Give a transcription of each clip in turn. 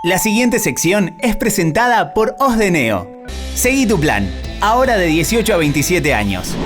La siguiente sección es presentada por Os de Neo. Seguí tu plan, ahora de 18 a 27 años.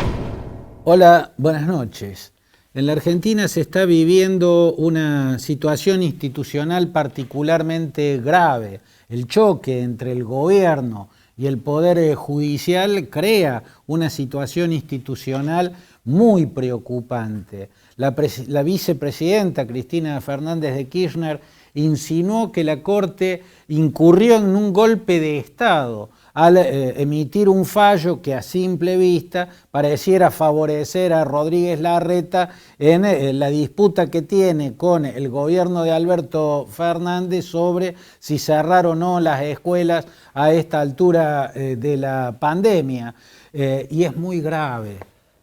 Hola, buenas noches. En la Argentina se está viviendo una situación institucional particularmente grave. El choque entre el gobierno y el Poder Judicial crea una situación institucional muy preocupante. La vicepresidenta Cristina Fernández de Kirchner insinuó que la Corte incurrió en un golpe de Estado al emitir un fallo que a simple vista pareciera favorecer a Rodríguez Larreta en la disputa que tiene con el gobierno de Alberto Fernández sobre si cerrar o no las escuelas a esta altura de la pandemia. Y es muy grave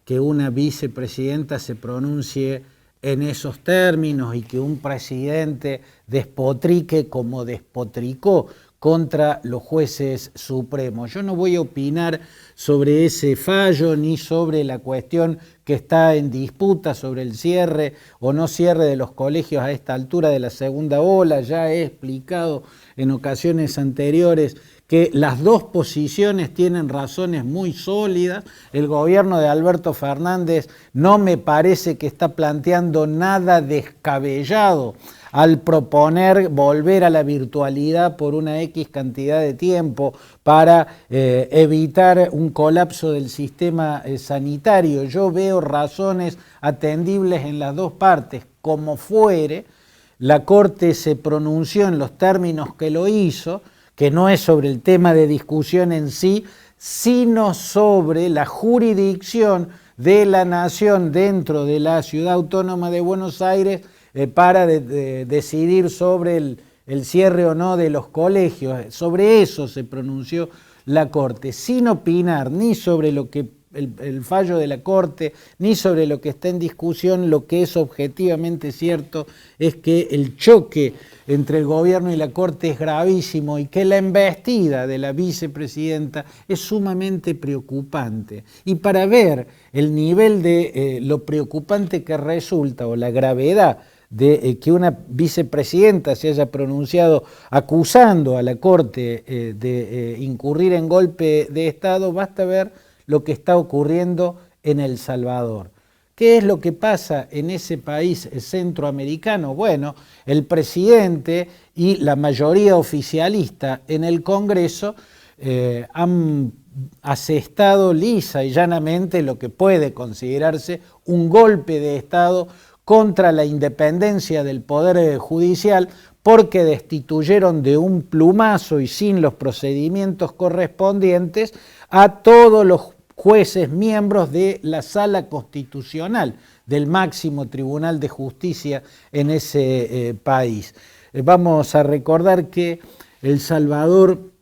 que una vicepresidenta se pronuncie en esos términos y que un presidente despotrique como despotricó contra los jueces supremos. Yo no voy a opinar sobre ese fallo ni sobre la cuestión que está en disputa sobre el cierre o no cierre de los colegios a esta altura de la segunda ola. Ya he explicado en ocasiones anteriores que las dos posiciones tienen razones muy sólidas. El gobierno de Alberto Fernández no me parece que está planteando nada descabellado al proponer volver a la virtualidad por una X cantidad de tiempo para evitar un colapso del sistema sanitario. Yo veo razones atendibles en las dos partes. Como fuere, la Corte se pronunció en los términos que lo hizo, que no es sobre el tema de discusión en sí, sino sobre la jurisdicción de la nación dentro de la Ciudad Autónoma de Buenos Aires para decidir sobre el cierre o no de los colegios. Sobre eso se pronunció la Corte, sin opinar ni sobre lo que el fallo de la Corte, ni sobre lo que está en discusión. Lo que es objetivamente cierto es que el choque entre el gobierno y la Corte es gravísimo y que la embestida de la vicepresidenta es sumamente preocupante. Y para ver el nivel de lo preocupante que resulta o la gravedad de que una vicepresidenta se haya pronunciado acusando a la Corte de incurrir en golpe de Estado, basta ver lo que está ocurriendo en El Salvador. ¿Qué es lo que pasa en ese país centroamericano? Bueno, el presidente y la mayoría oficialista en el Congreso han asestado lisa y llanamente lo que puede considerarse un golpe de Estado contra la independencia del Poder Judicial, porque destituyeron de un plumazo y sin los procedimientos correspondientes a todos los jueces miembros de la Sala Constitucional del máximo Tribunal de Justicia en ese país. Vamos a recordar que El Salvador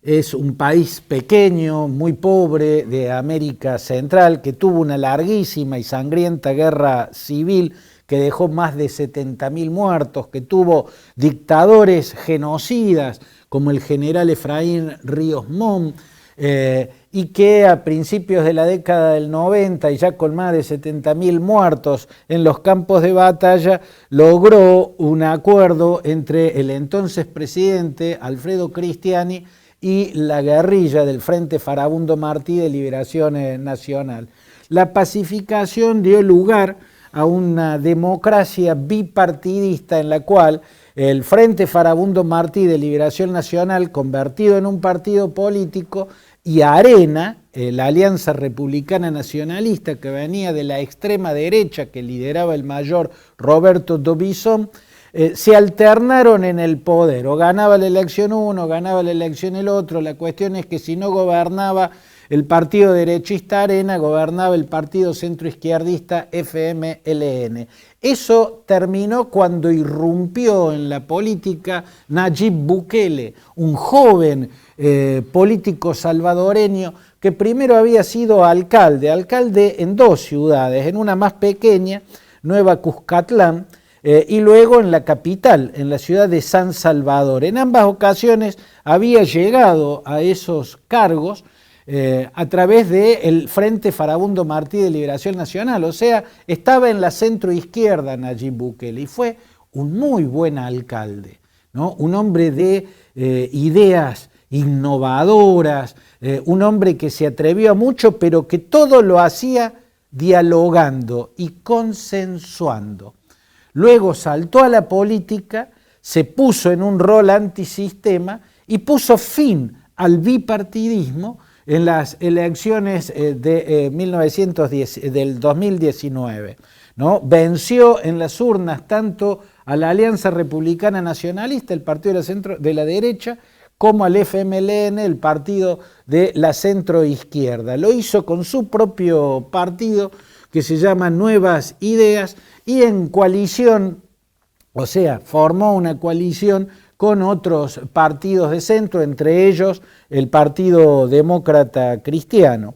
es un país pequeño, muy pobre, de América Central, que tuvo una larguísima y sangrienta guerra civil que dejó más de 70.000 muertos, que tuvo dictadores genocidas como el general Efraín Ríos Montt, y que a principios de la década del 90 y ya con más de 70.000 muertos en los campos de batalla, logró un acuerdo entre el entonces presidente Alfredo Cristiani y la guerrilla del Frente Farabundo Martí de Liberación Nacional. La pacificación dio lugar a una democracia bipartidista en la cual el Frente Farabundo Martí de Liberación Nacional, convertido en un partido político, y Arena, la Alianza Republicana Nacionalista, que venía de la extrema derecha que lideraba el mayor Roberto Dobizón, se alternaron en el poder, o ganaba la elección uno, o ganaba la elección el otro. La cuestión es que si no gobernaba el partido derechista Arena, gobernaba el partido centroizquierdista FMLN. Eso terminó cuando irrumpió en la política Nayib Bukele, un joven político salvadoreño que primero había sido alcalde en dos ciudades, en una más pequeña, Nueva Cuscatlán, y luego en la capital, en la ciudad de San Salvador. En ambas ocasiones había llegado a esos cargos a través del Frente Farabundo Martí de Liberación Nacional, o sea, estaba en la centroizquierda Nayib Bukele y fue un muy buen alcalde. ¿no? Un hombre de ideas innovadoras, un hombre que se atrevió a mucho, pero que todo lo hacía dialogando y consensuando. Luego saltó a la política, se puso en un rol antisistema y puso fin al bipartidismo en las elecciones del 2019. ¿No? Venció en las urnas tanto a la Alianza Republicana Nacionalista, el partido de la derecha, como al FMLN, el partido de la centroizquierda. Lo hizo con su propio partido, que se llama Nuevas Ideas, y en coalición, o sea, formó una coalición con otros partidos de centro, entre ellos el Partido Demócrata Cristiano.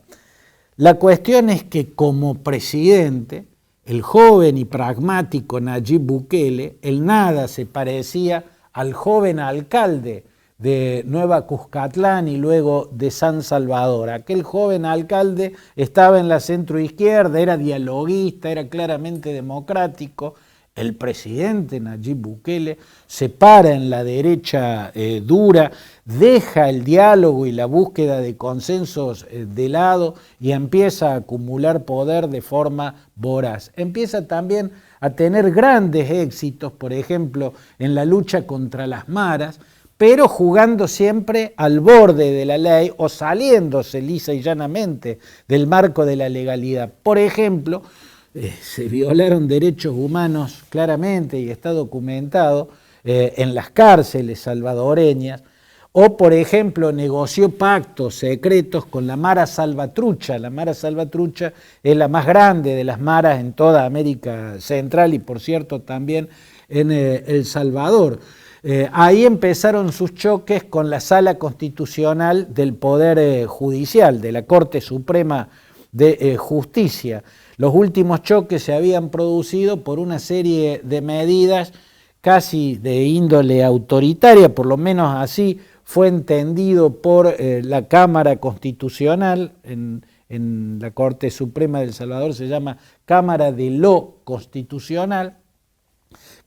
La cuestión es que como presidente, el joven y pragmático Nayib Bukele, el nada se parecía al joven alcalde de Nueva Cuscatlán y luego de San Salvador. Aquel joven alcalde estaba en la centroizquierda, era dialoguista, era claramente democrático. El presidente Nayib Bukele se para en la derecha dura, deja el diálogo y la búsqueda de consensos de lado y empieza a acumular poder de forma voraz. Empieza también a tener grandes éxitos, por ejemplo, en la lucha contra las maras, pero jugando siempre al borde de la ley o saliéndose lisa y llanamente del marco de la legalidad. Por ejemplo, se violaron derechos humanos claramente y está documentado en las cárceles salvadoreñas, o por ejemplo negoció pactos secretos con la Mara Salvatrucha. La Mara Salvatrucha es la más grande de las maras en toda América Central y por cierto también en El Salvador. Ahí empezaron sus choques con la Sala Constitucional del Poder Judicial, de la Corte Suprema de Justicia. Los últimos choques se habían producido por una serie de medidas casi de índole autoritaria, por lo menos así fue entendido por la Cámara Constitucional, en la Corte Suprema de El Salvador se llama Cámara de lo Constitucional,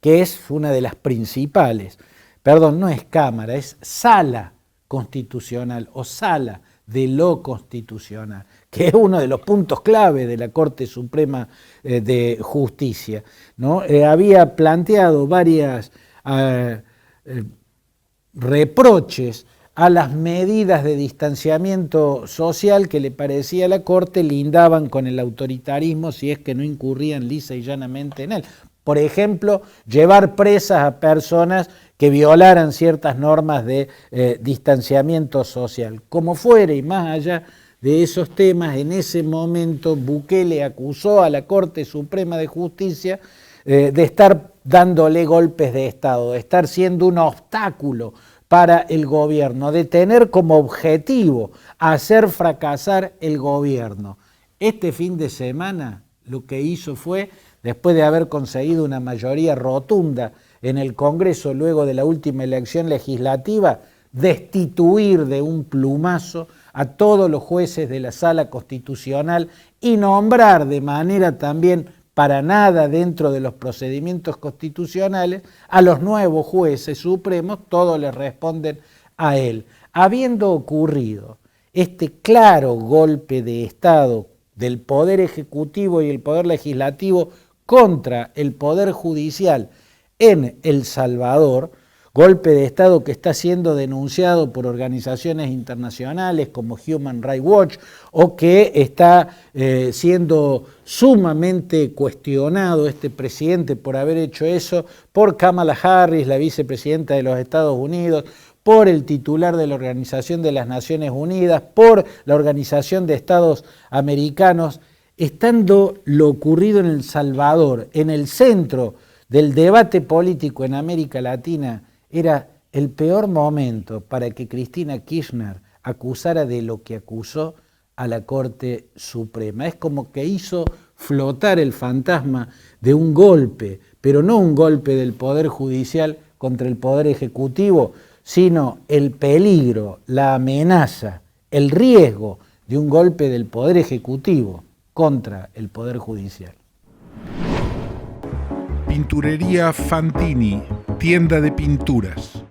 que es una de las principales. Perdón, no es Cámara, es Sala Constitucional o Sala de lo Constitucional, que es uno de los puntos clave de la Corte Suprema de Justicia, ¿no? Había planteado varias reproches a las medidas de distanciamiento social que le parecía a la Corte lindaban con el autoritarismo si es que no incurrían lisa y llanamente en él. Por ejemplo, llevar presas a personas que violaran ciertas normas de distanciamiento social. Como fuere y más allá de esos temas, en ese momento Bukele acusó a la Corte Suprema de Justicia de estar dándole golpes de Estado, de estar siendo un obstáculo para el gobierno, de tener como objetivo hacer fracasar el gobierno. Este fin de semana lo que hizo fue, después de haber conseguido una mayoría rotunda en el Congreso luego de la última elección legislativa, destituir de un plumazo a todos los jueces de la Sala Constitucional y nombrar de manera también para nada dentro de los procedimientos constitucionales a los nuevos jueces supremos, todos le responden a él. Habiendo ocurrido este claro golpe de Estado del Poder Ejecutivo y el Poder Legislativo contra el Poder Judicial en El Salvador, golpe de Estado que está siendo denunciado por organizaciones internacionales como Human Rights Watch o que está siendo sumamente cuestionado este presidente por haber hecho eso, por Kamala Harris, la vicepresidenta de los Estados Unidos, por el titular de la Organización de las Naciones Unidas, por la Organización de Estados Americanos, estando lo ocurrido en El Salvador, en el centro del debate político en América Latina, era el peor momento para que Cristina Kirchner acusara de lo que acusó a la Corte Suprema. Es como que hizo flotar el fantasma de un golpe, pero no un golpe del Poder Judicial contra el Poder Ejecutivo, sino el peligro, la amenaza, el riesgo de un golpe del Poder Ejecutivo contra el Poder Judicial. Pinturería Fantini, tienda de pinturas.